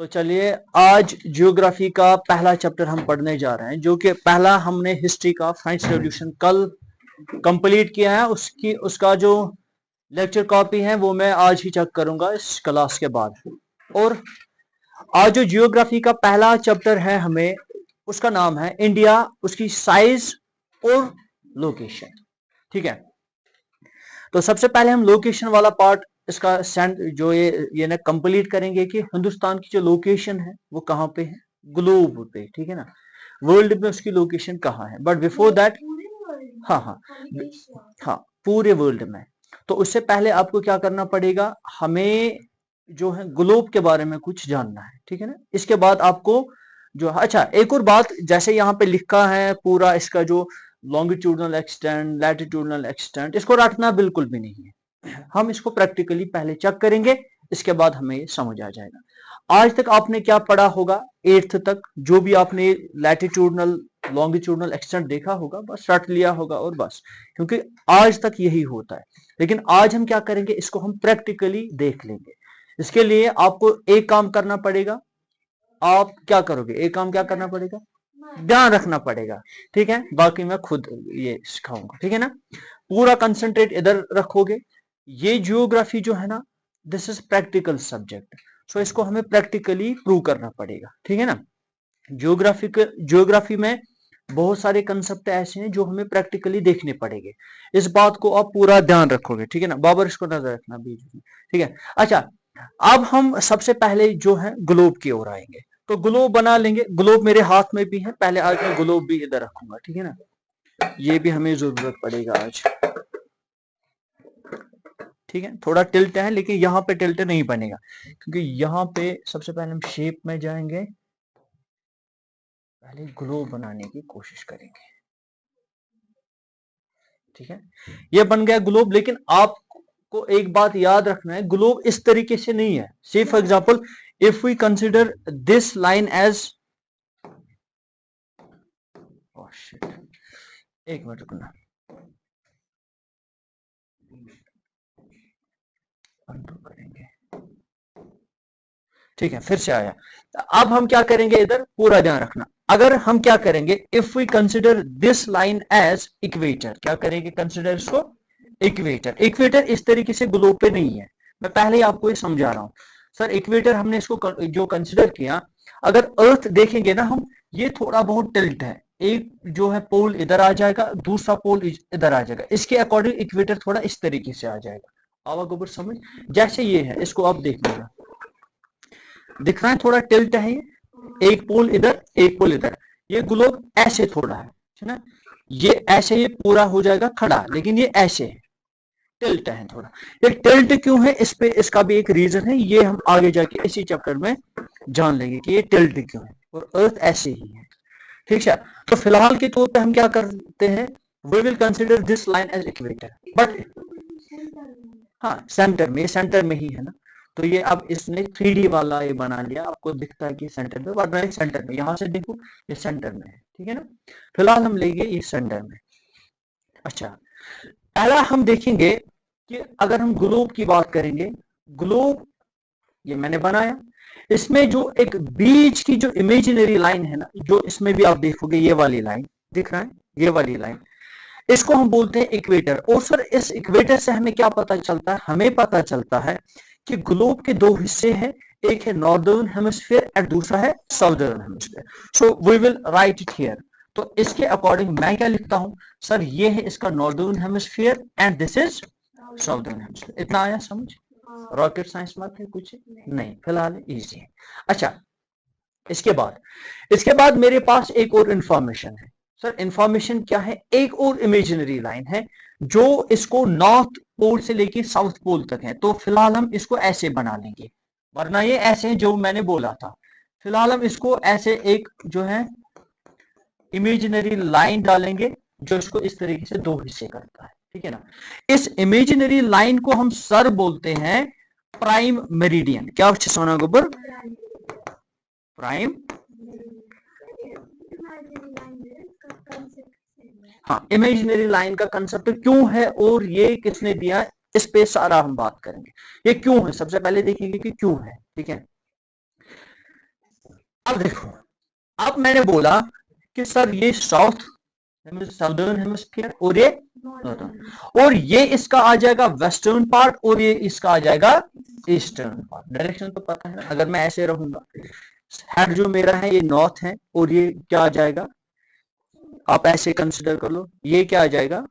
तो चलिए आज जियोग्राफी का पहला चैप्टर हम पढ़ने जा रहे हैं, जो कि पहला हमने हिस्ट्री का फ्रेंच रेवोल्यूशन कल कंप्लीट किया है। उसका जो लेक्चर कॉपी है वो मैं आज ही चेक करूंगा इस क्लास के बाद। और आज जो जियोग्राफी का पहला चैप्टर है हमें उसका नाम है इंडिया, उसकी साइज और लोकेशन। ठीक है, तो सबसे पहले हम लोकेशन वाला पार्ट इसका जो ये ना कंप्लीट करेंगे कि हिंदुस्तान की जो लोकेशन है वो कहाँ पे है, ग्लोब पे। ठीक है ना, वर्ल्ड में उसकी लोकेशन कहाँ है। बट बिफोर दैट, हाँ हाँ हाँ, पूरे वर्ल्ड में। तो उससे पहले आपको क्या करना पड़ेगा, हमें जो है ग्लोब के बारे में कुछ जानना है। ठीक है ना, इसके बाद आपको जो, अच्छा एक और बात, जैसे यहाँ पे लिखा है पूरा इसका जो लॉन्गिट्यूडनल एक्सटेंट, लैटिट्यूडनल एक्सटेंट, इसको रटना बिल्कुल भी नहीं है। हम इसको प्रैक्टिकली पहले चेक करेंगे, इसके बाद हमें ये समझ आ जाएगा। आज तक आपने क्या पढ़ा होगा, 8th तक जो भी आपने लैटिट्यूडनल लॉन्गिट्यूडनल एक्सटेंट देखा होगा बस रट लिया होगा और बस, क्योंकि आज तक यही होता है। लेकिन आज हम क्या करेंगे, इसको हम प्रैक्टिकली देख लेंगे। इसके लिए आपको एक काम करना पड़ेगा। आप क्या करोगे, एक काम क्या करना पड़ेगा, ध्यान रखना पड़ेगा। ठीक है, बाकी मैं खुद ये सिखाऊंगा। ठीक है ना, पूरा कंसंट्रेट इधर रखोगे। ये जियोग्राफी जो है ना, दिस इज प्रैक्टिकल सब्जेक्ट, सो इसको हमें प्रैक्टिकली प्रूव करना पड़ेगा। ठीक है ना, जियोग्राफी में बहुत सारे कंसेप्ट ऐसे हैं जो हमें प्रैक्टिकली देखने पड़ेंगे। इस बात को आप पूरा ध्यान रखोगे। ठीक है ना, बाबर इसको नजर रखना बीच में। ठीक है, अच्छा अब हम सबसे पहले जो है ग्लोब की ओर आएंगे। तो ग्लोब बना लेंगे, ग्लोब मेरे हाथ में भी है। पहले आज मैं ग्लोब भी इधर रखूंगा। ठीक है ना, ये भी हमें जरूरत पड़ेगा आज। ठीक है, थोड़ा टिल्ट है लेकिन यहाँ पे टिल्ट नहीं बनेगा, क्योंकि यहाँ पे सबसे पहले हम शेप में जाएंगे, पहले ग्लोब बनाने की कोशिश करेंगे। ठीक है, ये बन गया ग्लोब। लेकिन आपको एक बात याद रखना है, ग्लोब इस तरीके से नहीं है। Say for example, if we consider this line as, एक मिनट रुकना, करेंगे। ठीक है, फिर से आया। अब हम क्या करेंगे, इधर पूरा ध्यान रखना। अगर हम क्या करेंगे, if we consider this line as equator, क्या करेंगे, कंसिडर इसको इक्वेटर। इक्वेटर इस तरीके से ग्लोब पे नहीं है, मैं पहले ही आपको ये समझा रहा हूं। सर इक्वेटर हमने इसको जो कंसिडर किया, अगर अर्थ देखेंगे ना हम, ये थोड़ा बहुत टिल्ट है। एक जो है पोल इधर आ जाएगा, दूसरा पोल इधर आ जाएगा, इसके अकॉर्डिंग इक्वेटर थोड़ा इस तरीके से आ जाएगा। आवागोबर समझ, जैसे ये है, इसको आप देख लीजिए, दिख रहा है थोड़ा टिल्ट है ये, एक पोल इधर एक पोल इधर। ये ग्लोब ऐसे थोड़ा है ना, ये ऐसे ये पूरा हो जाएगा खड़ा, लेकिन ये ऐसे टिल्ट है थोड़ा। ये टिल्ट क्यों है, इस पे इसका भी एक रीजन है, ये हम आगे जाके इसी चैप्टर में जान लेंगे कि ये टिल्ट क्यों है। और अर्थ ऐसे ही है। ठीक है, तो फिलहाल के तौर पे हम क्या करते हैं, we will consider this line as equator. But हाँ, सेंटर में ही है ना, तो ये अब इसने 3D वाला ये बना लिया, आपको दिखता है कि सेंटर में, वरना ये सेंटर में, यहां से देखो ये सेंटर में है। ठीक है ना, फिलहाल हम लेंगे ये सेंटर में। अच्छा, पहला हम देखेंगे कि अगर हम ग्लोब की बात करेंगे, ग्लोब ये मैंने बनाया, इसमें जो एक बीच की जो इमेजिनरी लाइन है ना, जो इसमें भी आप देखोगे ये वाली लाइन दिख रहा है, ये वाली लाइन, इसको हम बोलते हैं इक्वेटर। और सर इस इक्वेटर से हमें क्या पता चलता है, हमें पता चलता है कि ग्लोब के दो हिस्से हैं, एक है नॉर्दर्न हेमिस्फीयर और दूसरा है southern hemisphere. So we will write it here. तो इसके अकॉर्डिंग मैं क्या लिखता हूं, सर ये है इसका northern hemisphere and this is southern hemisphere. इतना आया समझ, रॉकेट साइंस मत है कुछ नहीं, फिलहाल इजी है। अच्छा, इसके बाद मेरे पास एक और इंफॉर्मेशन है। सर इंफॉर्मेशन क्या है, एक और इमेजिनरी लाइन है जो इसको नॉर्थ पोल से लेके साउथ पोल तक है। तो फिलहाल हम इसको ऐसे बना लेंगे, वरना ये ऐसे जो मैंने बोला था। फिलहाल हम इसको ऐसे एक जो है इमेजिनरी लाइन डालेंगे जो इसको इस तरीके से दो हिस्से करता है। ठीक है ना, इस इमेजिनरी लाइन को हम सर बोलते हैं प्राइम मेरिडियन। क्या सोना गोबर, प्राइम, हाँ, इमेजिनरी लाइन का कंसेप्ट क्यों है और ये किसने दिया, इस पे सारा हम बात करेंगे। ये क्यों है, सबसे पहले देखेंगे कि क्यों है। ठीक है, अब देखो, अब मैंने बोला कि सर ये साउदर्न हेमिस्फीयर और ये नॉर्थर्न, और ये इसका आ जाएगा वेस्टर्न पार्ट और ये इसका आ जाएगा ईस्टर्न पार्ट। डायरेक्शन तो पता है ना, अगर मैं ऐसे रहूंगा, हेड जो मेरा है ये नॉर्थ है, और ये क्या आ जाएगा, आप ऐसे कंसिडर कर लो, ये क्या आ जाएगा,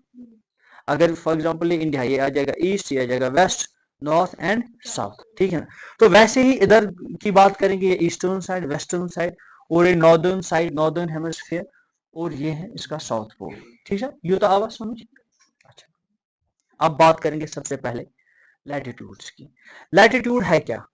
अगर फॉर एग्जांपल ये इंडिया, ये आ जाएगा ईस्ट, ये आ जाएगा वेस्ट, नॉर्थ एंड साउथ, ठीक है ना। तो वैसे ही इधर की बात करेंगे, ये ईस्टर्न साइड, वेस्टर्न साइड, और ये नॉर्दर्न साइड, नॉर्दर्न हेमिस्फीयर, और ये है इसका साउथ पोल, ठीक है। ये तो आवाज समझ। अच्छा, अब बात करेंगे सबसे पहले लैटिट्यूड्स की। लैटिट्यूड है क्या?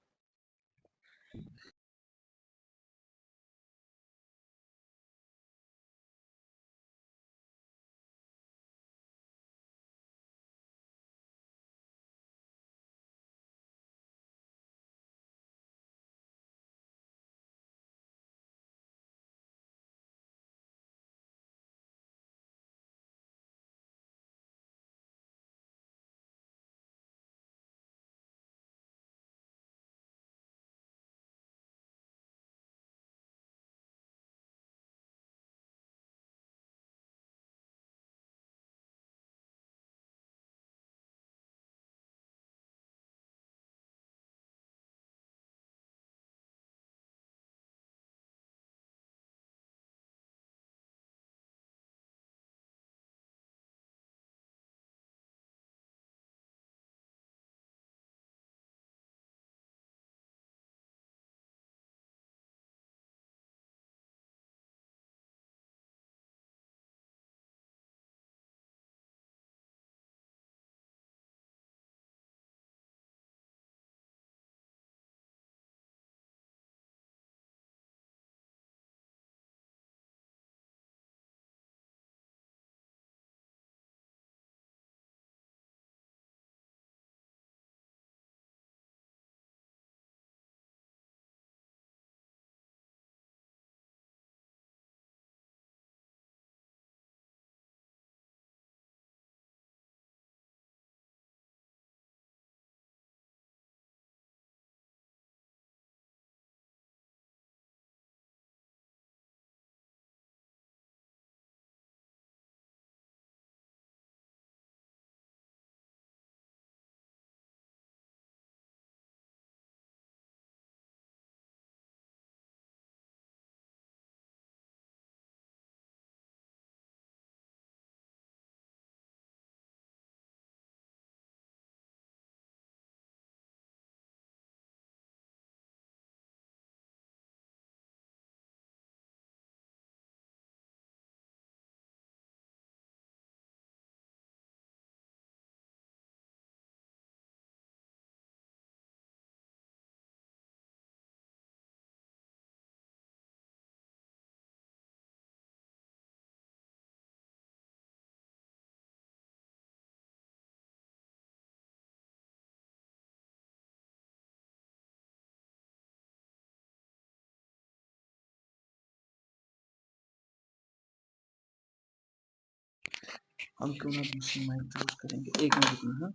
हम क्यों ना दूसरी माइक यूज करेंगे, एक मिनट में। हाँ,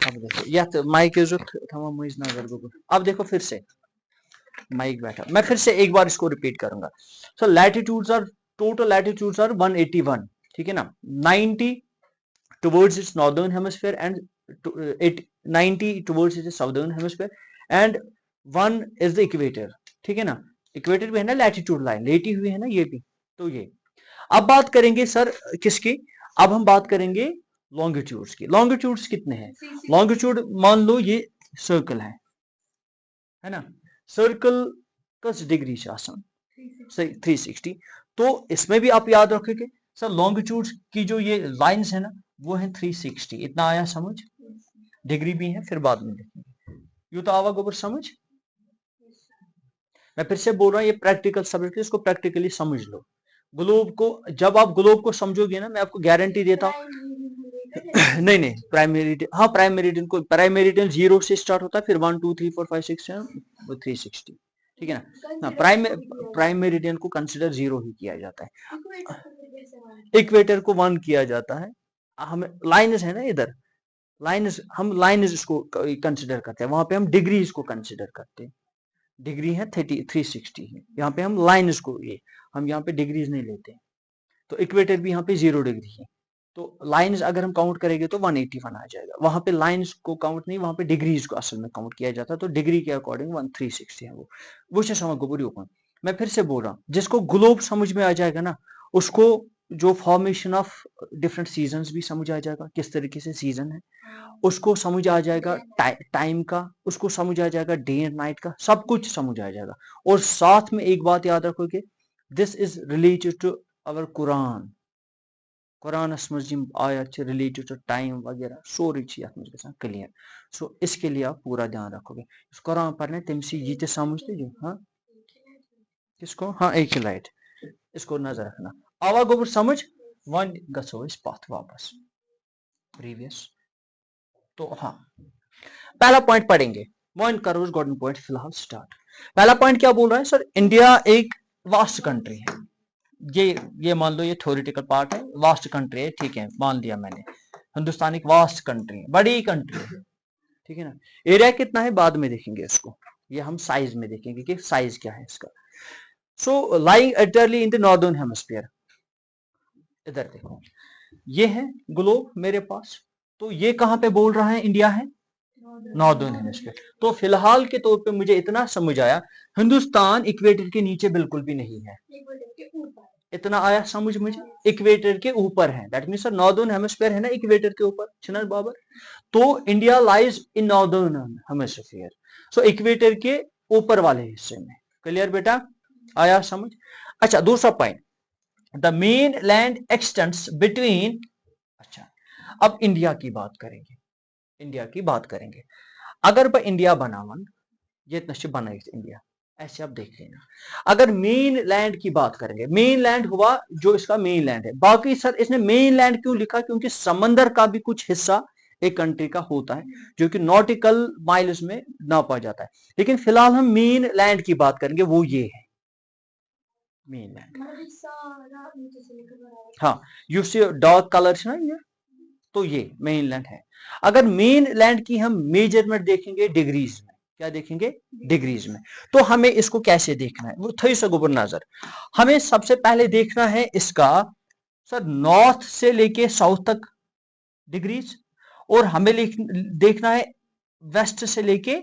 अब देखो या तो माइक जो थमा मुझ ना कर दो। अब देखो फिर से माइक बैठा, मैं फिर से एक बार इसको रिपीट करूंगा। So latitudes are, total latitudes are 181, ठीक है ना। 90 towards its northern hemisphere and it 90 towards its southern hemisphere and one is the equator, ठीक है ना। इक्वेटर भी है ना, लैटिट्यूड लाइन लेटी हुई है ना ये भी। तो ये अब बात करेंगे सर किसकी, अब हम बात करेंगे लॉन्गिट्यूड्स की। लॉन्गिट्यूड्स कितने हैं? लॉन्गिट्यूड मान लो ये सर्कल है ना, सर्कल कस डिग्री से आसान, सही 360। तो इसमें भी आप याद रखोगे सर, लॉन्गिट्यूड की जो ये लाइंस है ना वो है 360। इतना आया समझ? डिग्री भी है, फिर बाद में देखेंगे। यू तो आवा गोबर समझ। मैं फिर से बोल रहा हूँ, ये प्रैक्टिकल सब्जेक्ट है, इसको प्रैक्टिकली समझ लो। ग्लोब को जब आप ग्लोब को समझोगे ना, मैं आपको गारंटी देता हूँ, नहीं नहीं, प्राइम मेरिडियन, हाँ प्राइम मेरिडियन को, प्राइम मेरिडियन 0 से स्टार्ट होता है, फिर 1 2 3 4 5 6 7 360, ठीक है ना। हाँ, प्राइम मेरिडियन को कंसिडर 0 ही किया जाता है, इक्वेटर को 1 किया जाता है। हमें लाइन्स है ना इधर, लाइन्स, हम लाइन्स इसको कंसिडर करते हैं, वहां पे हम डिग्रीज को कंसिडर करते हैं, डिग्री है 360 है, यहाँ पे हम लाइन्स को, ये हम यहाँ पे डिग्रीज नहीं लेते हैं। तो इक्वेटर भी यहाँ पे 0 डिग्री है, तो लाइंस अगर हम काउंट करेंगे तो 181 आ जाएगा। वहां पे लाइंस को काउंट नहीं, वहां पे डिग्रीज को असल में काउंट किया जाता है, तो डिग्री के अकॉर्डिंग 360 है वो समझ को पूरी ओपन। मैं फिर से बोल रहा हूँ, जिसको ग्लोब समझ में आ जाएगा ना, उसको जो फॉर्मेशन ऑफ डिफरेंट सीजन्स भी समझ आ जाएगा, किस तरीके से सीजन है, उसको समझ आ जाएगा टाइम का, उसको समझ आ जाएगा डे एंड नाइट का, सब कुछ समझ आ जाएगा। और साथ में एक बात याद रखोगे, this is related to our Quran, कुरानस मज आयत रिलेटेड टू टाइम वगैरह सोरी क्लियर। सो इसके लिए आप पूरा ध्यान रखोगे, इस कुरान पढ़ने तम से ये समझते जो, हाँ किसको, हाँ एक ही लाइट, इसको नजर रखना। आवा गोबर समझ, वन गो इस पाथ वापस प्रीवियस। तो हाँ, पहला पॉइंट पढ़ेंगे, वन करो गोल्डन पॉइंट फिलहाल स्टार्ट। पहला पॉइंट क्या बोल रहा है सर, इंडिया एक वास्ट कंट्री है, ये मान लो, ये थ्योरेटिकल पार्ट है, वास्ट कंट्री है, ठीक है मान लिया मैंने, हिंदुस्तान एक वास्ट कंट्री है, बड़ी कंट्री है, ठीक है ना। एरिया कितना है बाद में देखेंगे इसको, ये हम साइज में देखेंगे कि साइज क्या है इसका। So lying entirely in the northern hemisphere, इधर देखो ये है ग्लोब मेरे पास, तो ये कहां पे बोल रहा है, इंडिया है नॉर्दर्न हेमिस्फीयर। तो फिलहाल के तौर पे मुझे इतना समझ आया, हिंदुस्तान इक्वेटर के नीचे बिल्कुल भी नहीं है, इतना आया समझ मुझे, इक्वेटर के ऊपर है, दैट मींस नॉर्दर्न हेमिस्फीयर है ना इक्वेटर के ऊपर, छिनर बाबर, तो India lies in northern hemisphere, so equator के ऊपर वाले हिस्से में। क्लियर बेटा, आया समझ। अच्छा दूसरा point, the main land x tends between, अच्छा अब इंडिया की बात करेंगे, इंडिया की बात करेंगे, अगर इंडिया बनावन ये नशे बना इंडिया, ऐसे आप देख लेना। अगर मेन लैंड की बात करेंगे, मेन लैंड हुआ जो इसका मेन लैंड है, बाकी सर इसने मेन लैंड क्यों लिखा, क्योंकि समंदर का भी कुछ हिस्सा एक कंट्री का होता है जो कि नॉटिकल माइल्स में नापा जाता है, लेकिन फिलहाल हम मेन लैंड की बात करेंगे, वो ये है मेन लैंड। हाँ यू सी डार्क कलर ना ये, तो ये मेन लैंड है। अगर मेन लैंड की हम मेजरमेंट देखेंगे डिग्रीज में, क्या देखेंगे डिग्रीज में, तो हमें इसको कैसे देखना है, वो थई सगुबर नजर, हमें सबसे पहले देखना है इसका सर नॉर्थ से लेके साउथ तक डिग्रीज, और हमें देखना है वेस्ट से लेके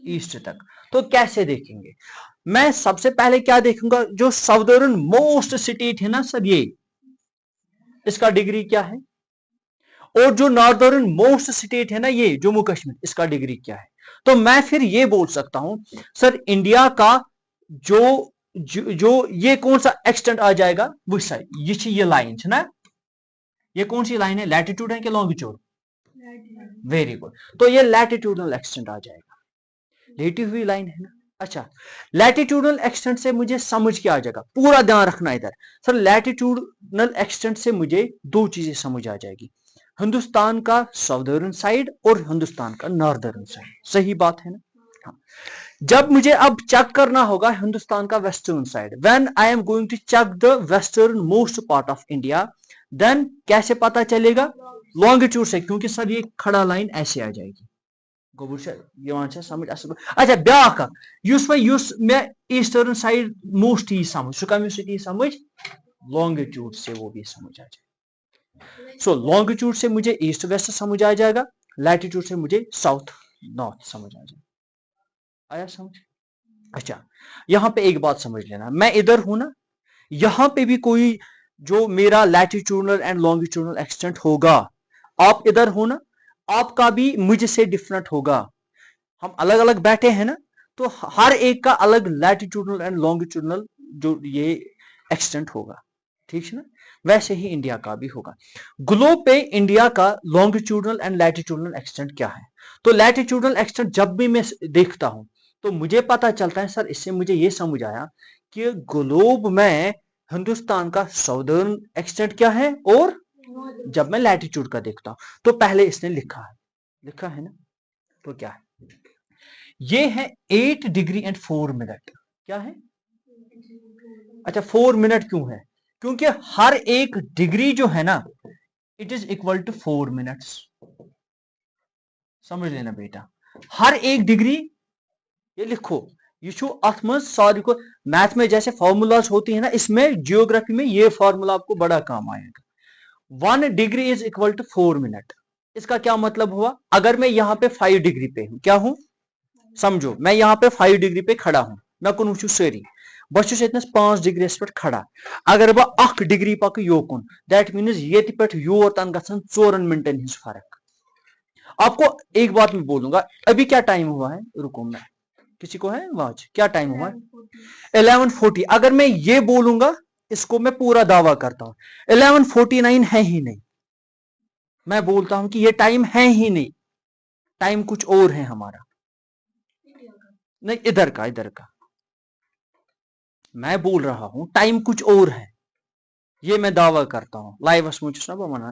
ईस्ट तक। तो कैसे देखेंगे, मैं सबसे पहले क्या देखूंगा, जो साउदर्न मोस्ट सिटी है ना सर, ये इसका डिग्री क्या है, और जो नॉर्दर्न मोस्ट स्टेट है ना ये जम्मू कश्मीर, इसका डिग्री क्या है। तो मैं फिर ये बोल सकता हूं सर इंडिया का जो ये कौन सा एक्सटेंट आ जाएगा, वो साइड ये लाइन है ना, ये कौन सी लाइन है, लैटिट्यूड है कि लॉन्गिट्यूड, वेरी गुड, तो ये लैटिट्यूडनल एक्सटेंट आ जाएगा, लेटी हुई लाइन है ना। अच्छा लैटिट्यूडनल एक्सटेंट से मुझे समझ क्या आ जाएगा, पूरा ध्यान रखना इधर सर, लैटिट्यूडनल एक्सटेंट से मुझे दो चीजें समझ आ जाएगी, हिंदुस्तान का साउदर्न साइड और हिंदुस्तान का नॉर्दर्न साइड, सही बात है ना। हाँ। जब मुझे अब चेक करना होगा हिंदुस्तान का western side, when I am going to check the western most part of India, then कैसे पता चलेगा, लॉन्गिट्यूड से, क्योंकि सर ये खड़ा लाइन ऐसे आ जाएगी, समझ अच्छा ब्याख मैं ईस्टर्न साइड मोस्ट ही समझ समझ लॉन्गिट्यूड से वो भी समझ आ जाएगा। सो लॉन्गिट्यूड से मुझे ईस्ट वेस्ट समझ आ जाएगा, लैटिट्यूड से मुझे साउथ नॉर्थ समझ आ जाएगा, आया समझ। अच्छा यहां पे एक बात समझ लेना, मैं इधर हूं ना, यहां पे भी कोई जो मेरा लैटिट्यूडनल एंड लॉन्गिट्यूडनल एक्सटेंट होगा, आप इधर हो ना, आपका भी मुझसे डिफरेंट होगा, हम अलग अलग बैठे हैं ना, तो हर एक का अलग लैटिट्यूडनल एंड लॉन्गिट्यूडनल जो ये एक्सटेंट होगा, ठीक है ना, वैसे ही इंडिया का भी होगा। ग्लोब पे इंडिया का लॉन्गिट्यूडनल एंड लैटिट्यूडनल एक्सटेंट क्या है, तो लैटिट्यूडनल एक्सटेंट जब भी मैं देखता हूं तो मुझे पता चलता है सर, इससे मुझे ये समझ आया कि ग्लोब में हिंदुस्तान का साउदर्न एक्सटेंट क्या है और जब मैं लैटिट्यूड का देखता हूं तो पहले इसने लिखा है ना, तो क्या है, ये है 8 डिग्री एंड 4 मिनट। क्या है? अच्छा 4 मिनट क्यों है? क्योंकि हर एक डिग्री जो है ना it is equal to 4 minutes. समझ लेना बेटा, हर एक डिग्री, ये लिखो, ये छो अथ मज सारी को मैथ में जैसे फॉर्मूलाज होती है ना, इसमें जियोग्राफी में ये फॉर्मूला आपको बड़ा काम आएगा। 1 degree is equal to 4 minute. इसका क्या मतलब हुआ? अगर मैं यहाँ पे 5 डिग्री पे हूं, क्या हूं? समझो, मैं यहाँ पे 5 डिग्री पे खड़ा हूं, मैं कुन वुचु सारी बस 5 डिग्री पे खड़ा। अगर बह 1 डिग्री पक योकुन, दैट मीन्स ये पे योर तन गसन 4 मिनटन हिंज फर्क। आपको एक बात मैं बोलूंगा, अभी क्या टाइम हुआ है, रुको मैं, किसी को है वॉच, क्या टाइम हुआ है? 11:40। अगर मैं ये बोलूंगा, इसको मैं पूरा दावा करता हूं 11:49 है ही नहीं, मैं बोलता हूं कि ये टाइम है ही नहीं, टाइम कुछ और है हमारा, नहीं इधर का मैं बोल रहा हूं टाइम कुछ और है, ये मैं दावा करता हूं, लाइव ना बना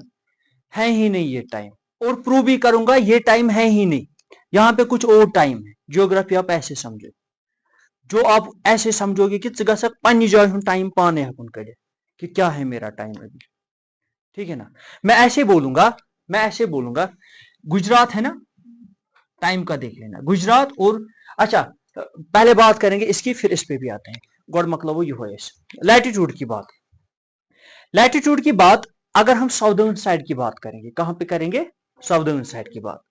है ही नहीं ये टाइम, और प्रूव भी करूंगा ये टाइम है ही नहीं, यहां पे कुछ और टाइम है। जियोग्राफी आप ऐसे समझो, जो आप ऐसे समझोगे कि पन्नी जाए हूं टाइम पाने हकुन करे कि क्या है मेरा टाइम अभी, ठीक है ना। मैं ऐसे बोलूंगा गुजरात है ना, टाइम का देख लेना गुजरात और, अच्छा पहले बात करेंगे इसकी, फिर इस पे भी आते हैं। गॉड मतलब वो लैटिट्यूड की बात, लैटिट्यूड की बात अगर हम साउदर्न साइड की बात करेंगे, कहां पे करेंगे? साउदर्न साइड की बात।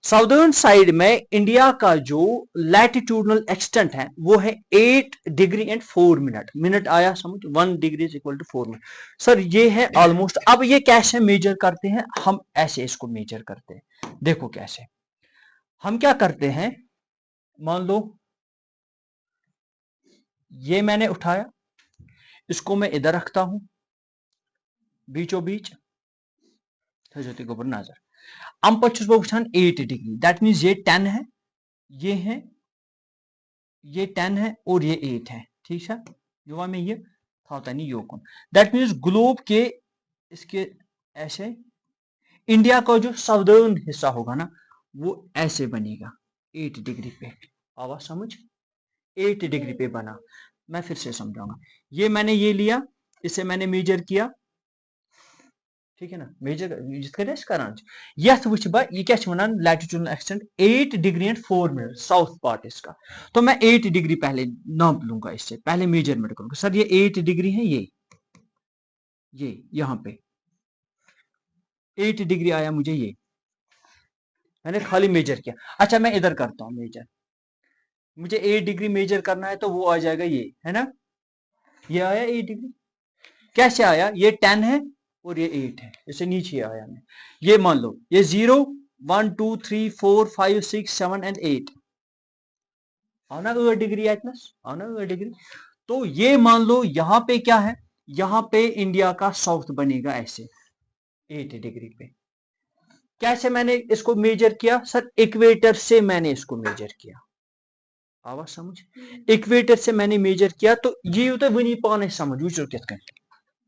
साउदर्न साइड में इंडिया का जो लैटिट्यूडनल एक्सटेंट है वो है 8 डिग्री एंड 4 मिनट। मिनट आया समझ, 1 degree is equal to 4 minute. Sir ये है ऑलमोस्ट। अब ये कैसे मेजर करते हैं? हम ऐसे इसको मेजर करते हैं, देखो कैसे हम क्या करते हैं। मान लो ये मैंने उठाया, इसको मैं इधर रखता हूं बीचों बीच, नजर अम पे 8 डिग्री, दैट मीन्स ये 10 है, ये है, ये 10 है और ये 8 है, ठीक है। युवा में ये था नहीं योकुन, दैट मीन्स ग्लोब के इसके ऐसे इंडिया का जो साउदर्न हिस्सा होगा ना वो ऐसे बनेगा 8 डिग्री पे। आवाज समझ, 8 डिग्री पे बना। मैं फिर से समझाऊंगा, ये मैंने ये लिया, इसे मैंने मेजर किया, ठीक है ना, मेजर यथ वुच बह यह क्या one latitudinal extent 8 degree and 4 minute south part इसका। तो मैं 8 डिग्री पहले नाप लूंगा, इससे पहले मेजरमेंट करूंगा। सर ये 8 डिग्री है, ये यहां पे 8 डिग्री आया मुझे, ये मैंने खाली मेजर किया। अच्छा मैं इधर करता हूं मेजर, मुझे 8 डिग्री मेजर करना है तो वो आ जाएगा ये, है ना, ये आया 8 डिग्री। कैसे आया? ये 10 है और ये 8 है, इसे नीचे आया मैं। ये मान लो ये 0 1 2 3 4 5 6 7 एंड 8 आना 8 डिग्री आना 8 डिग्री। तो ये मान लो यहां पे क्या है, यहां पे इंडिया का साउथ बनेगा ऐसे 8 डिग्री पे। कैसे मैंने इसको मेजर किया? सर इक्वेटर से मैंने इसको मेजर किया, आवाज समझ, इक्वेटर से मैंने मेजर किया। तो ये होता है वनी पाने समझ वो कित,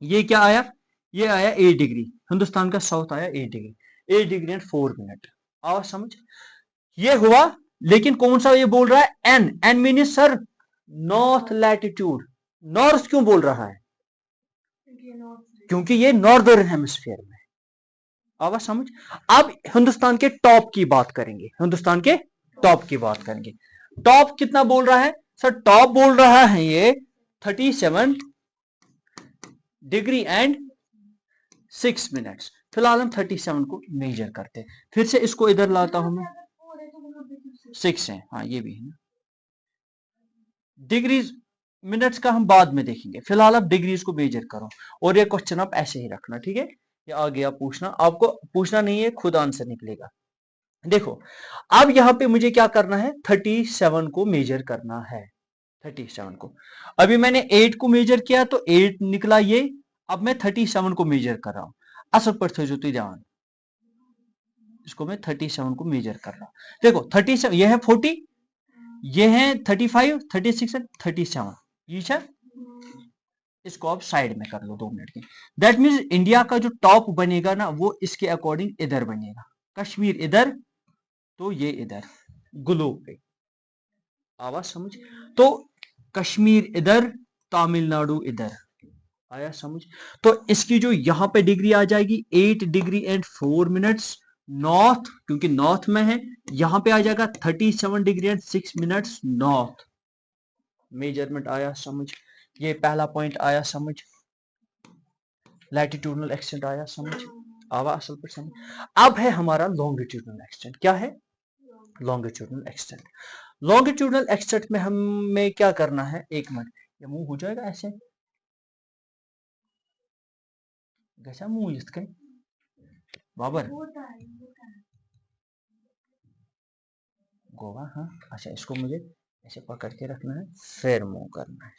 ये क्या आया? ये आया 8 डिग्री, हिंदुस्तान का साउथ आया 8 डिग्री, 8 डिग्री एंड 4 मिनट। आवाज समझ, ये हुआ। लेकिन कौन सा ये बोल रहा है? An mean sir north latitude. North क्यों बोल रहा है? क्योंकि ये नॉर्दर्न हेमिस्फीयर में। आवाज समझ। अब हिंदुस्तान के टॉप की बात करेंगे, हिंदुस्तान के टॉप की बात करेंगे। टॉप कितना बोल रहा है? सर टॉप बोल रहा है ये 37 डिग्री एंड 6 मिनट्स। फिलहाल हम 37 को मेजर करते हैं। फिर से इसको इधर लाता हूं मैं, 6 है, हाँ ये भी है ना। डिग्रीज मिनट्स का हम बाद में देखेंगे, फिलहाल आप डिग्रीज को मेजर करो। और ये क्वेश्चन आप ऐसे ही रखना, ठीक है। ये आ गया पूछना, आपको पूछना नहीं है, खुद आंसर निकलेगा। देखो अब यहां पे मुझे क्या करना है, 37 को मेजर करना है। 37 को, अभी मैंने 8 को मेजर किया तो 8 निकला ये। अब मैं 37 को मेजर कर रहा हूं, असल पर थे जो ध्यान, इसको मैं 37 को मेजर कर रहा हूं। देखो 37 ये है 40, ये है 35 36 एंड 37, ठीक है। इसको आप साइड में कर लो 2 मिनट की। दैट मीन्स इंडिया का जो टॉप बनेगा ना वो इसके अकॉर्डिंग इधर बनेगा, कश्मीर इधर तो ये इधर ग्लोब पे, आवाज समझ। तो कश्मीर इधर, तमिलनाडु इधर, आया समझ। तो इसकी जो यहां पे डिग्री आ जाएगी 8 डिग्री एंड 4 मिनट्स नॉर्थ, क्योंकि नॉर्थ में है। यहां पे आ जाएगा 37 degree and 6 minutes north. Measurement आया समझ, ये पहला पॉइंट आया समझ, लैटिट्यूडनल एक्सटेंट आया समझ, आवा असल पर समझ। अब है हमारा लॉन्गिट्यूडनल एक्सटेंट। क्या है? Longitudinal extent. लॉन्गिट्यूडनल एक्सटेंट में हमें क्या करना है, एक मिनट, ये मूव हो जाएगा ऐसे, कैसा मूव इस कहीं बाबर गोवा, हाँ अच्छा, इसको मुझे ऐसे पकड़ के रखना है, फिर मूव करना है,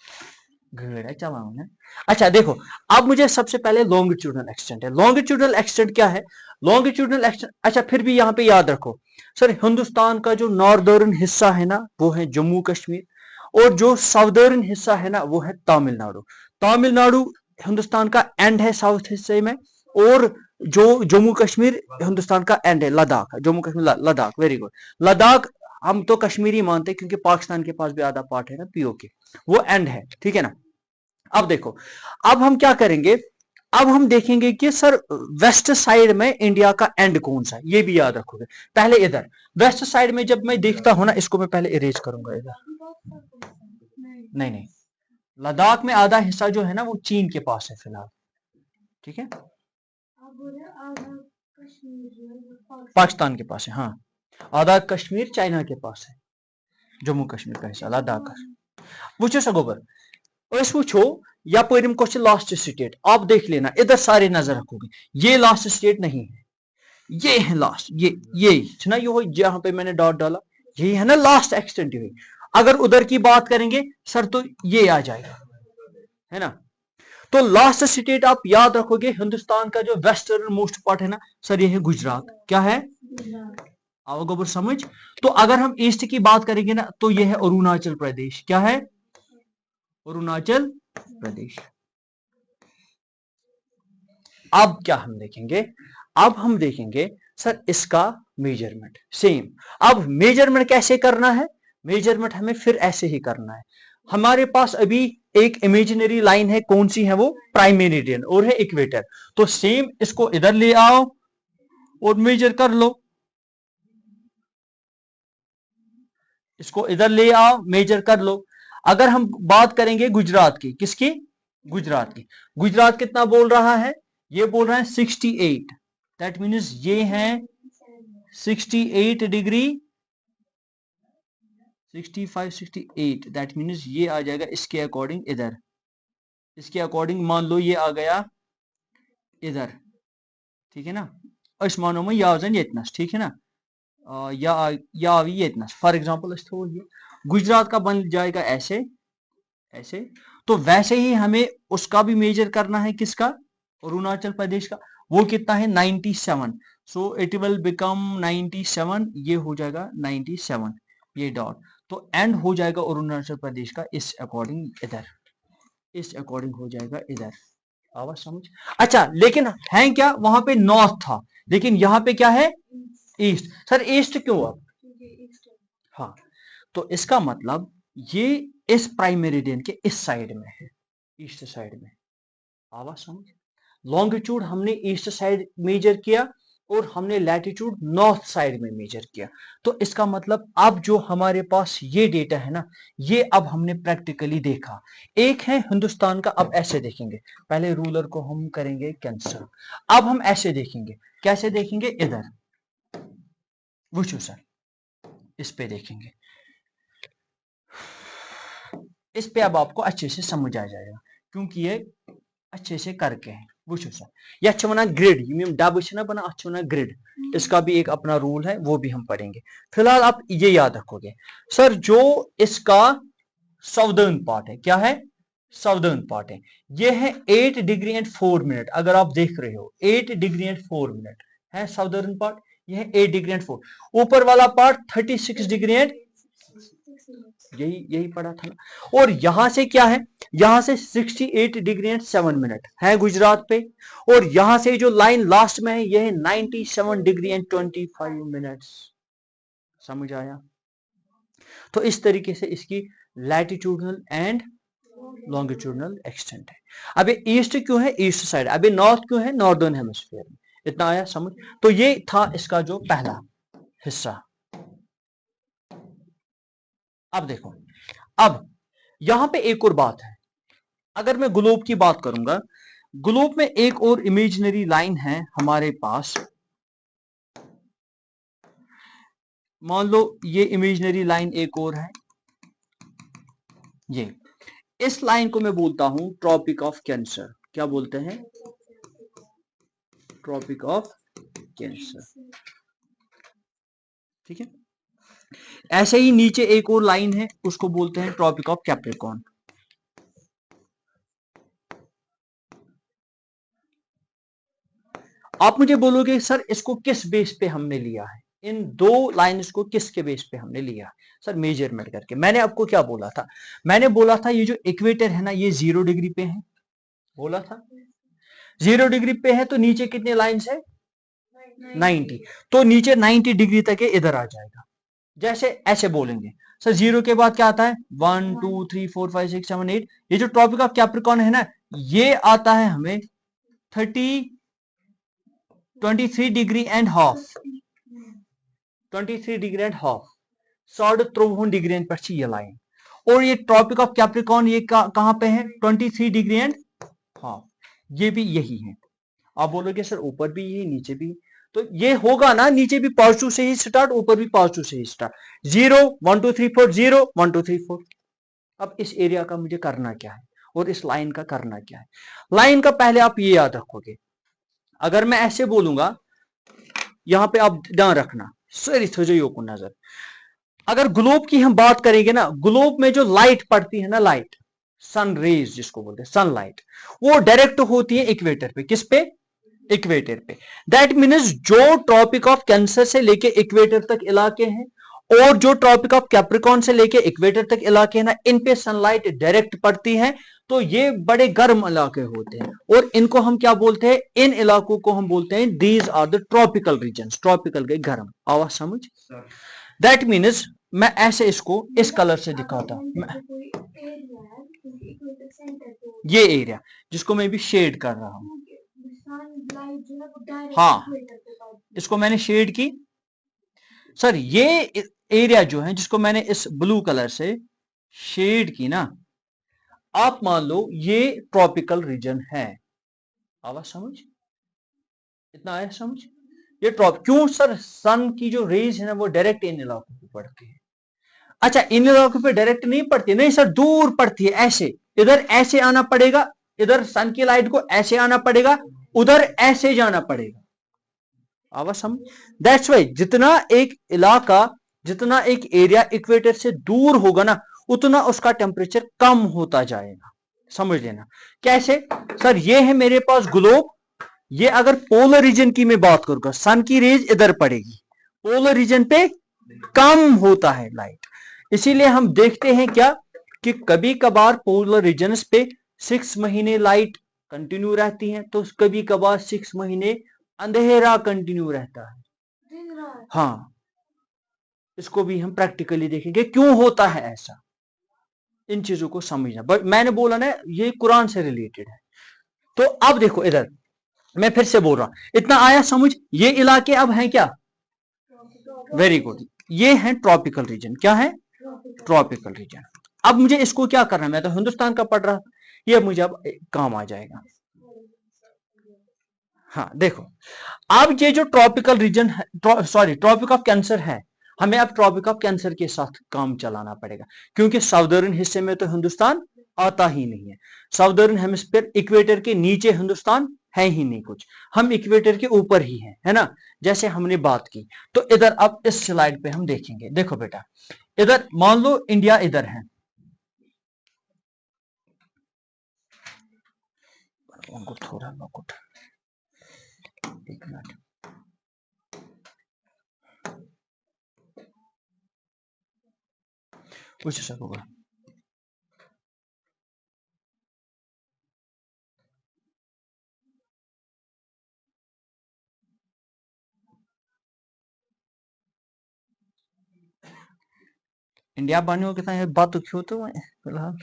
घड़ा चलाऊं है। अच्छा देखो, अब मुझे सबसे पहले लॉन्गिट्यूडनल एक्सटेंट है। लॉन्गिट्यूडनल एक्सटेंट क्या है? लॉन्गिट्यूडनल एक्सटेंट, अच्छा फिर भी यहाँ पे याद रखो सर, हिंदुस्तान का जो नॉर्दर्न हिस्सा है ना वो है जम्मू कश्मीर, और जो साउदर्न हिस्सा है ना वो है तमिलनाडु। तमिलनाडु हिंदुस्तान का एंड है साउथ हिस्से में, और जो जम्मू कश्मीर हिंदुस्तान का एंड है, लद्दाख, जम्मू कश्मीर लद्दाख, वेरी गुड। लद्दाख हम तो कश्मीरी मानते हैं क्योंकि पाकिस्तान के पास भी आधा पार्ट है ना पीओके, वो एंड है, ठीक है ना। अब देखो, अब हम क्या करेंगे, अब हम देखेंगे कि सर वेस्ट साइड में इंडिया का एंड कौन सा है, ये भी याद रखोगे। पहले इधर वेस्ट साइड में जब मैं देखता हूं ना, इसको मैं पहले इरेज करूंगा इधर, नहीं नहीं, लद्दाख में आधा हिस्सा जो है ना वो चीन के पास है फिलहाल, ठीक है, पाकिस्तान के पास है, हाँ। आधा कश्मीर चाइना के पास है, जम्मू कश्मीर का हिस्सा लद्दाख का। वुचो सा गोबर, अस वुचो यपरिम कौन लास्ट स्टेट, आप देख लेना, इधर सारे नजर रखोगे, ये लास्ट स्टेट नहीं है, ये है लास्ट, ये ना, ये जहां पे मैंने डॉट डाला, यही है ना लास्ट एक्सटेंट। हुई अगर उधर की बात करेंगे सर तो ये आ जाएगा, है ना। तो लास्ट स्टेट आप याद रखोगे, हिंदुस्तान का जो वेस्टर्न मोस्ट पार्ट है ना सर, ये है गुजरात। क्या है? आओ गोबर समझ। तो अगर हम ईस्ट की बात करेंगे ना तो ये है अरुणाचल प्रदेश। क्या है? अरुणाचल प्रदेश। अब क्या हम देखेंगे, अब हम देखेंगे सर इसका मेजरमेंट सेम। अब मेजरमेंट कैसे करना है, मेजरमेंट हमें फिर ऐसे ही करना है। हमारे पास अभी एक इमेजिनरी लाइन है, कौन सी है वो? प्राइम मेरिडियन, और है इक्वेटर। तो सेम इसको इधर ले आओ और मेजर कर लो, इसको इधर ले आओ मेजर कर लो। अगर हम बात करेंगे गुजरात की, किसकी? गुजरात की। गुजरात कितना बोल रहा है? ये बोल रहा है 68, दैट मीन्स ये है 68 डिग्री, 65 68, दैट मीन्स ये आ जाएगा इसके अकॉर्डिंग इधर, इसके अकॉर्डिंग मान लो ये आ गया इधर, ठीक है ना। इस मानो में याजन ये, ठीक है ना, या ये फॉर एग्जांपल ये गुजरात का बन जाएगा ऐसे ऐसे। तो वैसे ही हमें उसका भी मेजर करना है, किसका? अरुणाचल प्रदेश का। वो कितना है? 97। सो इट विल बिकम 97, ये हो जाएगा 97, ये डॉट। तो एंड हो जाएगा अरुणाचल प्रदेश का इस अकॉर्डिंग इधर, इस अकॉर्डिंग हो जाएगा इधर, आवाज समझ। अच्छा लेकिन है क्या, वहां पे नॉर्थ था, लेकिन यहाँ पे क्या है? ईस्ट। सर ईस्ट क्यों? अब हाँ, तो इसका मतलब ये इस प्राइम मेरिडियन के इस साइड में है, ईस्ट साइड में, आवाज समझ। लॉन्गिट्यूड हमने ईस्ट साइड मेजर किया और हमने लैटिट्यूड नॉर्थ साइड में मेजर किया। तो इसका मतलब अब जो हमारे पास ये डेटा है ना, ये अब हमने प्रैक्टिकली देखा। एक है हिंदुस्तान का, अब ऐसे देखेंगे, पहले रूलर को हम करेंगे कैंसिल, अब हम ऐसे देखेंगे, कैसे देखेंगे? इधर वुचो सर, इस पे देखेंगे, इस पे अब आपको अच्छे से समझ आ जाएगा क्योंकि ये अच्छे से करके हैं। वुचो सर, यह वना ग्रिड, यम डब बना वना ग्रिड, इसका भी एक अपना रूल है, वो भी हम पढ़ेंगे। फिलहाल आप ये याद रखोगे सर, जो इसका साउदर्न पार्ट है, क्या है? साउदर्न पार्ट है, ये है 8 डिग्री एंड 4 मिनट। अगर आप देख रहे हो 8 डिग्री एंड 4 मिनट है साउदर्न पार्ट, ये है 8 डिग्री एंड 4। ऊपर वाला पार्ट 36 डिग्री एंड यही यही पढ़ा था ना। और यहां से क्या है, यहां से 68 डिग्री एंड 7 मिनट है गुजरात पे, और यहां से जो लाइन लास्ट में है यह है 97 डिग्री एंड 25 मिनट्स। समझ आया? तो इस तरीके से इसकी लैटिट्यूडनल एंड लॉन्गिट्यूडनल एक्सटेंट है। अब ये ईस्ट क्यों है, ईस्ट साइड, अब ये नॉर्थ क्यों है, नॉर्दर्न हेमिस्फीयर में। इतना आया समझ? तो ये था इसका जो पहला हिस्सा। अब देखो, अब यहां पे एक और बात है। अगर मैं ग्लोब की बात करूंगा, ग्लोब में एक और इमेजिनरी लाइन है हमारे पास। मान लो ये इमेजिनरी लाइन एक और है, ये इस लाइन को मैं बोलता हूं ट्रॉपिक ऑफ कैंसर। क्या बोलते हैं? Tropic of cancer. ठीक है। ऐसे ही नीचे एक और लाइन है, उसको बोलते हैं ट्रॉपिक ऑफ कैप्रिकॉर्न। आप मुझे बोलोगे सर इसको किस बेस पे हमने लिया है, इन दो लाइंस को किसके बेस पे हमने लिया? सर मेजरमेंट करके। मैंने आपको क्या बोला था? मैंने बोला था ये जो इक्वेटर है ना, ये 0 डिग्री पे है, बोला था 0 डिग्री पे है, तो नीचे कितने लाइंस है? 90। तो नीचे 90 डिग्री तक ये इधर आ जाएगा। जैसे ऐसे बोलेंगे सर 0 के बाद क्या आता है? 1 2 3 4 5 6 7 8। ये जो ट्रॉपिक ऑफ कैप्रिकॉर्न है ना, ये आता है हमें 23 degree and half, 23 degree and half, 3.5 degree and पर ये लाइन। और ये ट्रॉपिक ऑफ कैप्रिकॉर्न ये कहां पे है? 23 डिग्री एंड हाफ। ये भी यही है। आप बोलोगे सर ऊपर भी यही नीचे भी, तो ये होगा ना, नीचे भी पॉजिटिव से ही स्टार्ट, ऊपर भी पॉजिटिव से ही स्टार्ट। 0 1 2 3 4 0 1 2 3 4। अब इस एरिया का मुझे करना क्या है और इस लाइन का करना क्या है? लाइन का पहले आप ये याद रखोगे, अगर मैं ऐसे बोलूंगा, यहां पे आप ध्यान रखना सर थोजो को नजर। अगर ग्लोब की हम बात करेंगे ना, ग्लोब में जो लाइट पड़ती है ना, लाइट सन रेज जिसको बोलते हैं सनलाइट, वो डायरेक्ट होती है इक्वेटर पे। किस पे? इक्वेटर पे। दैट मीन्स जो ट्रॉपिक ऑफ कैंसर से लेके इक्वेटर तक इलाके हैं और जो ट्रॉपिक ऑफ कैप्रिकॉर्न से लेके इक्वेटर तक इलाके हैं ना, इन पे सनलाइट डायरेक्ट पड़ती है, तो ये बड़े गर्म इलाके होते हैं और इनको हम क्या बोलते हैं? इन इलाकों को हम बोलते हैं these are the tropical region. Tropical के गर्म। आवाज समझ? दैट मीन्स मैं ऐसे इसको इस कलर से दिखाता, ये एरिया जिसको मैं भी शेड कर रहा हूं, हाँ इसको मैंने शेड की। सर ये एरिया जो है जिसको मैंने इस ब्लू कलर से शेड की ना, आप मान लो ये ट्रॉपिकल रीजन है। आवाज समझ? इतना आया समझ? ये क्यों सर? सन की जो रेज है ना, वो डायरेक्ट इन इलाकों पे पड़ती है। अच्छा इन इलाकों पे डायरेक्ट नहीं पड़ती, नहीं सर दूर पड़ती है, ऐसे इधर ऐसे आना पड़ेगा, इधर सन की लाइट को ऐसे आना पड़ेगा, उधर ऐसे जाना पड़ेगा। आवाज समझ? दैट्स वाई जितना एक इलाका, जितना एक एरिया इक्वेटर से दूर होगा ना, उतना उसका टेम्परेचर कम होता जाएगा। समझ लेना। कैसे? सर ये है मेरे पास ग्लोब, ये अगर पोलर रीजन की मैं बात करूंगा, सन की रेज इधर पड़ेगी, पोलर रीजन पे कम होता है लाइट। इसीलिए हम देखते हैं क्या, कि कभी कभार पोलर रीजन्स पे 6 महीने लाइट कंटिन्यू रहती है, तो कभी कभार 6 महीने अंधेरा कंटिन्यू रहता है। हाँ इसको भी हम प्रैक्टिकली देखेंगे क्यों होता है ऐसा, इन चीजों को समझना। बट मैंने बोला ना ये कुरान से रिलेटेड है। तो अब देखो इधर, मैं फिर से बोल रहा हूं, इतना आया समझ? ये इलाके अब हैं क्या? Very good. ये है ट्रॉपिकल रीजन। क्या है? Tropical region. अब मुझे इसको क्या करना है, मैं तो हिंदुस्तान का पढ़ रहा था, ये मुझे अब काम आ जाएगा। हाँ देखो, अब ये जो ट्रॉपिकल रीजन है, सॉरी ट्रॉपिक ऑफ कैंसर है, हमें अब ट्रॉपिक ऑफ कैंसर के साथ काम चलाना पड़ेगा, क्योंकि साउदर्न हिस्से में तो हिंदुस्तान आता ही नहीं है। साउदर्न हेमिस्फीयर इक्वेटर के नीचे हिंदुस्तान है ही नहीं कुछ, हम इक्वेटर के ऊपर ही हैं, है ना, जैसे हमने बात की। तो इधर अब इस स्लाइड पे हम देखेंगे। देखो बेटा, इधर मान लो इंडिया इधर है, उनको थोड़ा मुकुट, एक मिनट। पूछ सकोगे। इंडिया बानियों के साथ बात तो क्यों तो फिलहाल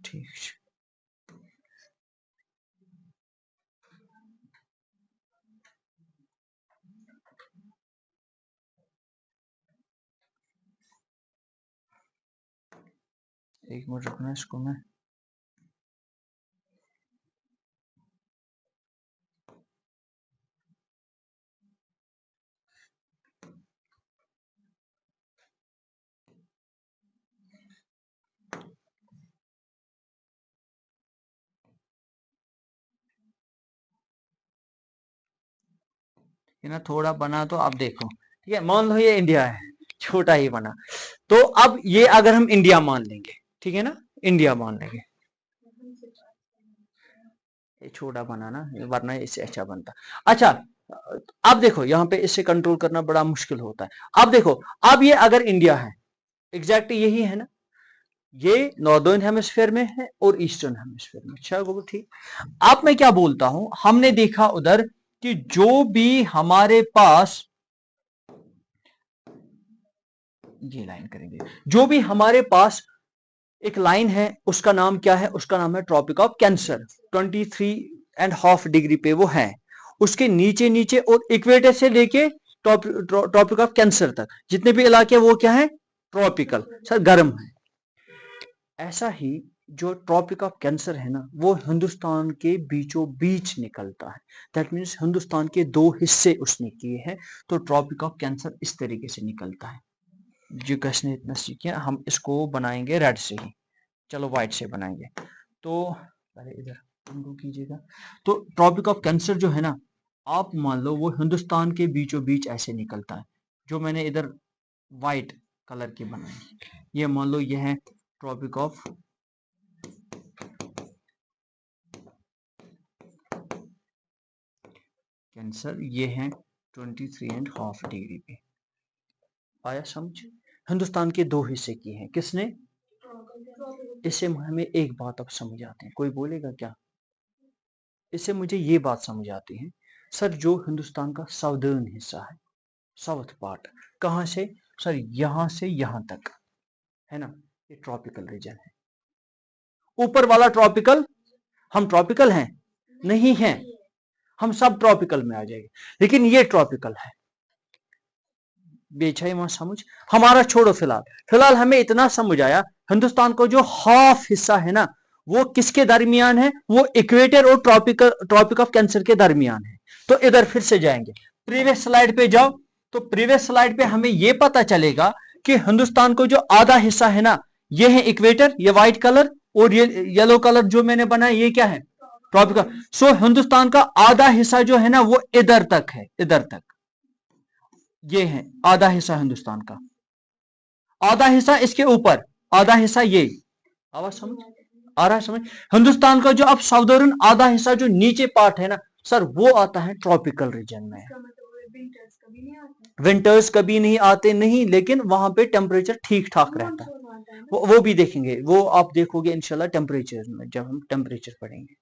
ठीक है। एक मिनट रखना इसको मैं। ये ना थोड़ा बना तो आप देखो, ठीक है, मान लो ये इंडिया है, छोटा ही बना। तो अब ये अगर हम इंडिया मान लेंगे, ठीक है ना, इंडिया मान लेंगे, ये छोटा बना ना, वरना इससे अच्छा बनता। अच्छा, अब देखो यहाँ पे इससे कंट्रोल करना बड़ा मुश्किल होता है। अब देखो, अब ये अगर इंडिया है, एग्जैक्ट यही है ना, ये नॉर्दर्न हेमिस्फीयर में है और ईस्टर्न हेमिस्फीयर में। अच्छा वो ठीक। अब मैं क्या बोलता हूं, हमने देखा उधर कि जो भी हमारे पास, ये लाइन करेंगे, जो भी हमारे पास एक लाइन है उसका नाम क्या है, उसका नाम है ट्रॉपिक ऑफ कैंसर। 23.5 डिग्री पे वो है। उसके नीचे नीचे और इक्वेटर से लेके ट्रॉपिक ऑफ कैंसर तक जितने भी इलाके वो क्या है, ट्रॉपिकल, सर गर्म है। ऐसा ही जो ट्रॉपिक ऑफ कैंसर है ना, वो हिंदुस्तान के बीचों बीच निकलता है। दैट मीन्स हिंदुस्तान के दो हिस्से उसने किए हैं, तो ट्रॉपिक ऑफ कैंसर इस तरीके से निकलता है। जो कसने इतना सीखे, हम इसको बनाएंगे रेड से ही, चलो व्हाइट से बनाएंगे। तो पहले इधर उंडू कीजिएगा। तो ट्रॉपिक ऑफ कैंसर जो है ना, आप मान लो वो हिंदुस्तान के बीचों बीच ऐसे निकलता है। जो मैंने इधर व्हाइट कलर की बनाई, ये मान लो ये है ट्रॉपिक ऑफ कैंसर, ये है 23.5 डिग्री पे। आया समझ। हिंदुस्तान के दो हिस्से किए हैं किसने, इससे हमें एक बात अब समझ आती है, कोई बोलेगा क्या, इससे मुझे ये बात समझ आती है, सर जो हिंदुस्तान का साउदर्न हिस्सा है, साउथ पार्ट, कहां से, सर यहां से यहां तक है ना, ये ट्रॉपिकल रीजन है। ऊपर वाला ट्रॉपिकल, हम ट्रॉपिकल हैं नहीं हैं, हम सब ट्रॉपिकल में आ जाएंगे, लेकिन ये ट्रॉपिकल है। बेचा वहां समझ, हमारा छोड़ो फिलहाल, फिलहाल हमें इतना समझ आया, हिंदुस्तान को जो हाफ हिस्सा है ना, वो किसके दरमियान है, वो इक्वेटर और ट्रॉपिक ऑफ कैंसर के दरमियान है। तो इधर फिर से जाएंगे, प्रीवियस स्लाइड पे जाओ। तो प्रीवियस स्लाइड पे हमें ये पता चलेगा कि हिंदुस्तान को जो आधा हिस्सा है ना, ये है इक्वेटर, ये व्हाइट कलर, और ये येलो कलर जो मैंने बनाया ये क्या है, ट्रॉपिकल। सो हिंदुस्तान का आधा हिस्सा जो है ना वो इधर तक है, इधर तक, ये है आधा हिस्सा हिंदुस्तान का, आधा हिस्सा इसके ऊपर, आधा हिस्सा ये, आवाज समझ आ रहा है समझ। हिंदुस्तान का जो अब साउदर्न आधा हिस्सा जो नीचे पार्ट है ना, सर वो आता है ट्रॉपिकल रीजन में। विंटर्स कभी नहीं आते नहीं, लेकिन वहां पे टेम्परेचर ठीक ठाक रहता है। वो भी देखेंगे, वो आप देखोगे इंशाल्लाह टेम्परेचर में, जब हम टेम्परेचर पढ़ेंगे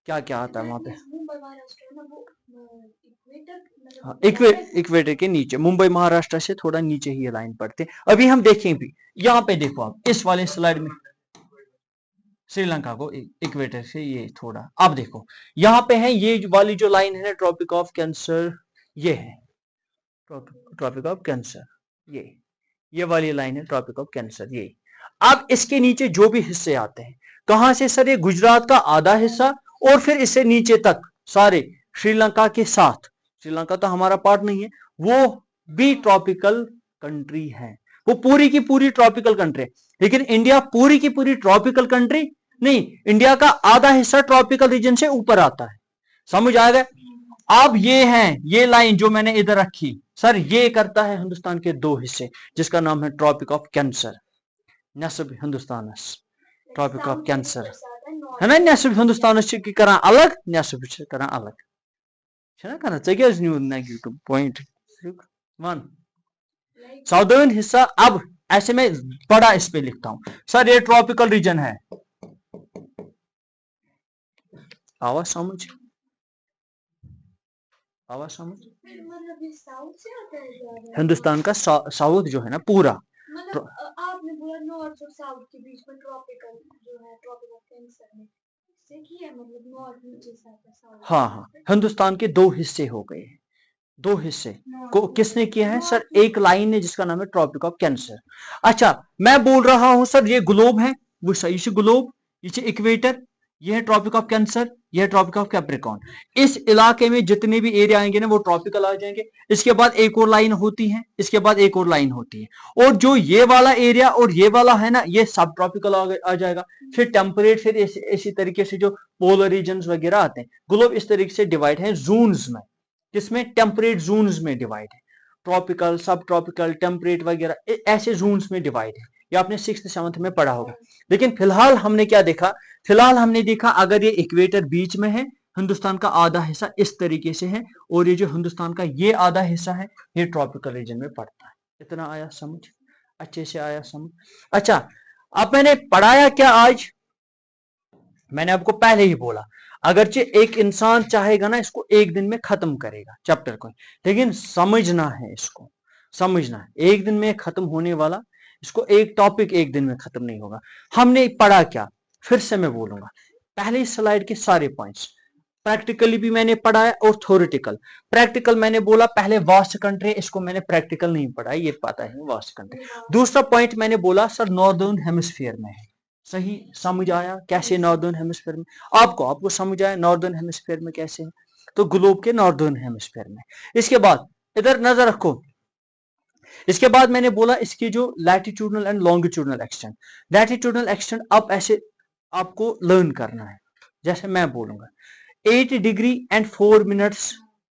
क्या क्या आता है वहां पे। हाँ, इक्वेटर के नीचे, मुंबई महाराष्ट्र से थोड़ा नीचे ही ये लाइन पड़ते। अभी हम देखें भी, यहाँ पे देखो आप इस वाले स्लाइड में श्रीलंका को इक्वेटर से ये थोड़ा, आप देखो यहाँ पे है ये वाली जो लाइन है ट्रॉपिक ऑफ कैंसर, ये है ट्रॉपिक ऑफ कैंसर, ये वाली लाइन है ट्रॉपिक ऑफ कैंसर, ये। अब इसके नीचे जो भी हिस्से आते हैं, कहां से सर, ये गुजरात का आधा हिस्सा और फिर इससे नीचे तक सारे श्रीलंका के साथ, श्रीलंका तो हमारा पार्ट नहीं है, वो भी ट्रॉपिकल कंट्री है, वो पूरी की पूरी ट्रॉपिकल कंट्री है। लेकिन इंडिया पूरी की पूरी ट्रॉपिकल कंट्री नहीं, इंडिया का आधा हिस्सा ट्रॉपिकल रीजन से ऊपर आता है, समझ आ गया। अब ये है, ये लाइन जो मैंने इधर रखी, सर ये करता है हिंदुस्तान के दो हिस्से, जिसका नाम है ट्रॉपिक ऑफ कैंसर, नसब हिंदुस्तान, ट्रॉपिक ऑफ कैंसर है ना, नसब हिंदुस्तान करा अलग, नसब करा अलग, करा यूट्यूब पॉइंट वन साउदर्न हिस्सा। अब ऐसे में बड़ा इस पे लिखता हूं सर ये ट्रॉपिकल रीजन है। आवाज समझ हिंदुस्तान का साउथ जो है ना पूरा, आपने बोला नॉर्थ और साउथ के बीच में ट्रॉपिकल जो है ट्रॉपिकल कैंसर में मतलब नॉर्थ नीचे साउथ। हाँ, हिंदुस्तान के दो हिस्से हो गए, दो हिस्से को किसने किया है सर? एक लाइन है जिसका नाम है ट्रॉपिक ऑफ कैंसर। अच्छा मैं बोल रहा हूं सर ये ग्लोब है, वो सही ग्लोब, ये इक्वेटर, ये है ट्रॉपिक ऑफ कैंसर, ये है ट्रॉपिक ऑफ कैप्रिकॉर्न। इस इलाके में जितने भी एरिया आएंगे ना वो ट्रॉपिकल आ जाएंगे। इसके बाद एक और लाइन होती है, इसके बाद एक और लाइन होती है, और जो ये वाला एरिया और ये वाला है ना ये सब ट्रॉपिकल आ जाएगा। फिर टेम्परेट, फिर इसी तरीके से जो पोलर रीजन वगैरह आते हैं। ग्लोब इस तरीके से डिवाइड है जोन्स में, जिसमें टेम्परेट जोन्स में डिवाइड है, ट्रॉपिकल, सब ट्रॉपिकल, टेम्परेट वगैरह ऐसे जोन्स में डिवाइड है। ये आपने 6th-7th में पढ़ा होगा। लेकिन फिलहाल हमने क्या देखा? फिलहाल हमने देखा अगर ये इक्वेटर बीच में है, हिंदुस्तान का आधा हिस्सा इस तरीके से है, और ये जो हिंदुस्तान का ये आधा हिस्सा है ये ट्रॉपिकल रीजन में पड़ता है। इतना आया समझ? अच्छे से आया समझ? अच्छा अब मैंने पढ़ाया क्या आज? मैंने आपको पहले ही बोला अगरचे एक इंसान चाहेगा ना इसको एक दिन में खत्म करेगा चैप्टर को, लेकिन समझना है, इसको समझना है। एक दिन में खत्म होने वाला, इसको एक टॉपिक एक दिन में खत्म नहीं होगा। हमने पढ़ा क्या? फिर से मैं बोलूंगा, पहले स्लाइड के सारे पॉइंट्स प्रैक्टिकली भी मैंने पढ़ा है और थ्योरेटिकल। प्रैक्टिकल मैंने बोला पहले वास्ट कंट्री, इसको मैंने प्रैक्टिकल नहीं पढ़ा, ये पता है वास्ट कंट्री। दूसरा पॉइंट मैंने बोला सर नॉर्दर्न हेमिस्फीयर में है, सही समझ आया कैसे नॉर्दर्न हेमिस्फीयर में? आपको समझ आया नॉर्दर्न हेमिस्फीयर में कैसे है? तो ग्लोब के नॉर्दर्न हेमिस्फीयर में। इसके बाद इधर नजर रखो, इसके बाद मैंने बोला इसकी जो latitudinal and longitudinal extent, latitudinal extent अब ऐसे आपको लर्न करना है। जैसे मैं बोलूंगा 8 degree and 4 minutes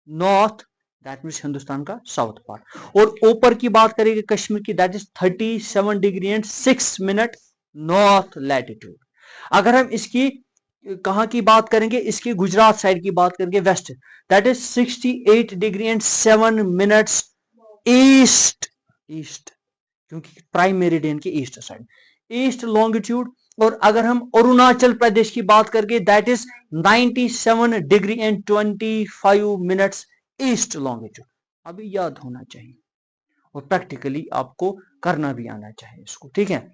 north, that means Hindustan का साउथ पार्ट। और ऊपर की बात करेंगे कश्मीर की, that is 37 degree and 6 minute north latitude. अगर हम इसकी कहां की बात करेंगे, इसकी गुजरात साइड की बात करेंगे west, that is 68 degree and 7 minutes east, east क्योंकि प्राइम मेरिडियन की ईस्ट साइड, ईस्ट लॉन्गिट्यूड। और अगर हम अरुणाचल प्रदेश की बात करके that is 97 degree and 25 minutes east longitude. अभी याद होना चाहिए और प्रैक्टिकली आपको करना भी आना चाहिए इसको, ठीक है?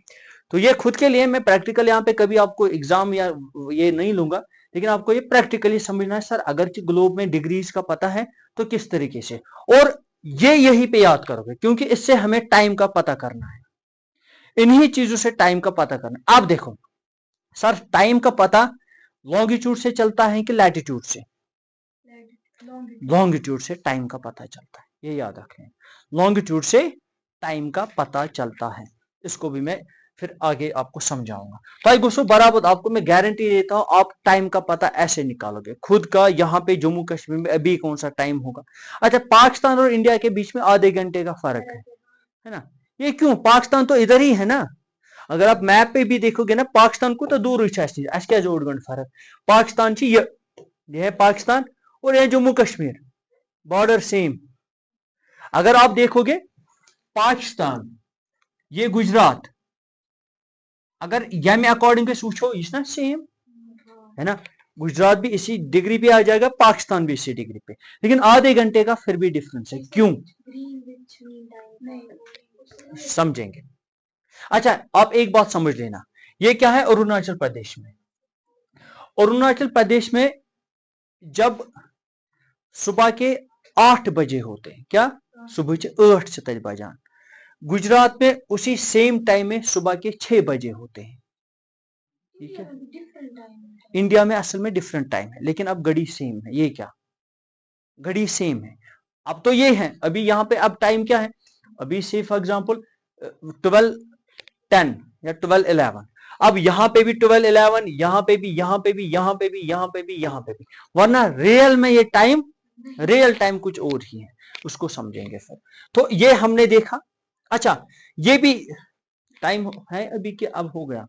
तो ये खुद के लिए मैं प्रैक्टिकल यहाँ पे कभी आपको एग्जाम या ये नहीं लूंगा, लेकिन आपको ये प्रैक्टिकली समझना है सर अगर ग्लोब में डिग्रीज का पता है तो किस तरीके से, और ये यहीं पे याद करोगे क्योंकि इससे हमें टाइम का पता करना है, इन्हीं चीजों से टाइम का पता करना है। आप देखो सर टाइम का पता लॉन्गिट्यूड से चलता है कि लैटिट्यूड से? लॉन्गिट्यूड से टाइम का पता चलता है, ये याद रखें, लॉन्गिट्यूड से टाइम का पता चलता है। इसको भी मैं फिर आगे आपको समझाऊंगा। भाई दोस्तों बराबर आपको मैं गारंटी देता हूं आप टाइम का पता ऐसे निकालोगे खुद का। यहाँ पे जम्मू कश्मीर में अभी कौन सा टाइम होगा? अच्छा पाकिस्तान और इंडिया के बीच में आधे घंटे का फर्क है ना? ये क्यों? पाकिस्तान तो इधर ही है ना, अगर आप मैप पे भी देखोगे ना पाकिस्तान को तो दूर क्या जोड़ गंड फर्क। पाकिस्तान ये है पाकिस्तान और ये जम्मू कश्मीर बॉर्डर सेम। अगर आप देखोगे पाकिस्तान ये गुजरात, अगर यम अकॉर्डिंग वुचो ये ना सेम है ना, गुजरात भी इसी डिग्री पे आ जाएगा, पाकिस्तान भी इसी डिग्री पे, लेकिन आधे घंटे का फिर भी डिफरेंस है। क्यों? समझेंगे। अच्छा आप एक बात समझ लेना, ये क्या है अरुणाचल प्रदेश में, अरुणाचल प्रदेश में जब सुबह के 8 बजे होते हैं, क्या सुबह के 8 से 3 बजान, गुजरात में उसी सेम टाइम में सुबह के 6 बजे होते हैं, ठीक है? इंडिया में असल में डिफरेंट टाइम है लेकिन अब घड़ी सेम है। ये क्या घड़ी सेम है? अब तो ये है अभी यहाँ पे अब टाइम क्या है, अभी से फॉर एग्जाम्पल 12:10 या 12:11, अब यहाँ पे भी 12:11, यहाँ पे भी, यहाँ पे भी, यहाँ पे भी, यहाँ पे भी, यहाँ पे भी, वरना रियल में ये टाइम, रियल टाइम कुछ और ही है, उसको समझेंगे फिर। तो ये हमने देखा। अच्छा ये भी टाइम है अभी कि अब हो गया?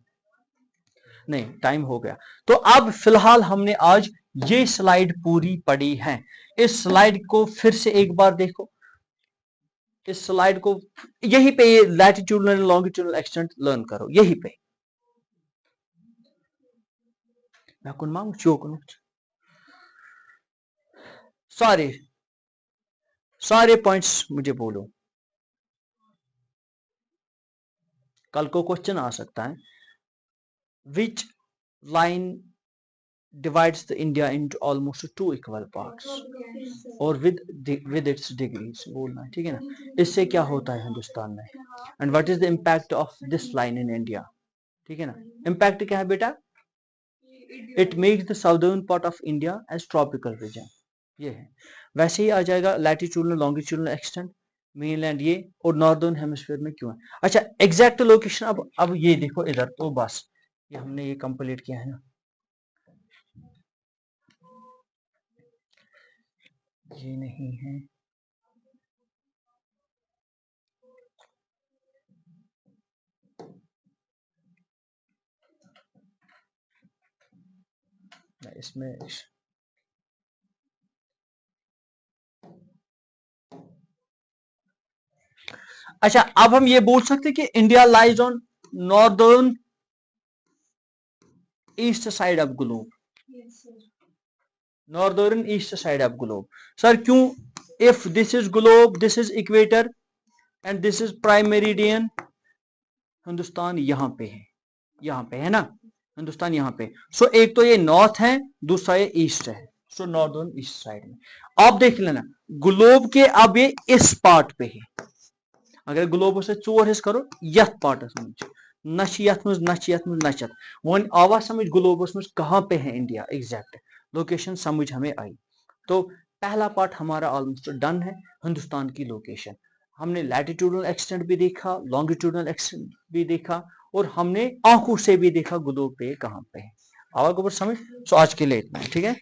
नहीं टाइम हो गया। तो अब फिलहाल हमने आज ये स्लाइड पूरी पढ़ी है, इस स्लाइड को फिर से एक बार देखो, इस स्लाइड को यहीं पे लैटिट्यूडनल लॉन्गिट्यूडनल एक्सटेंट लर्न करो यहीं पे। मैं कुन मांग चोकन सारे पॉइंट्स मुझे बोलो। कल को क्वेश्चन आ सकता है, which line divides the India into almost 2 equal parts और with its degrees बोलना है, ठीक है ना। इससे क्या होता है हिंदुस्तान में, and what is the impact of this line in India, ठीक है ना। इम्पैक्ट क्या है बेटा, it makes the southern part of India as tropical region, ये है। वैसे ही आ जाएगा लैटिट्यूडनल लॉन्गिट्यूडनल एक्सटेंट, मेनलैंड ये, और नॉर्दर्न हेमिस्फीयर में क्यों है। अच्छा एग्जैक्ट लोकेशन अब ये देखो इधर, तो बस ये हमने ये कंप्लीट किया है ना, ये नहीं है, इसमें अच्छा अब हम ये बोल सकते कि India lies on northern east side of globe, northern east side of globe. Sir क्यों, if this is globe, this is equator and this is prime meridian, Hindustan यहाँ पे है, यहाँ पे है ना, हिंदुस्तान यहाँ पे। सो एक तो ये नॉर्थ है, दूसरा ये ईस्ट है, सो नॉर्दर्न ईस्ट साइड में। आप देख लेना ग्लोब के अब ये इस पार्ट पे है, अगर ग्लोब से 4 हिस्स करो यथ पार्टस में नच वन आवा समझ ग्लोबस में कहां पे है इंडिया, एग्जैक्ट लोकेशन समझ हमें आई। तो पहला पार्ट हमारा ऑलमोस्ट डन है, हिंदुस्तान की लोकेशन। हमने लैटिट्यूडनल एक्सटेंट भी देखा, लॉन्गिट्यूडनल एक्सटेंट भी देखा, और हमने आंखों से भी देखा ग्लोब पे कहां पे है। आवा गोबर समझ। सो आज के लिए इतना है, ठीक है।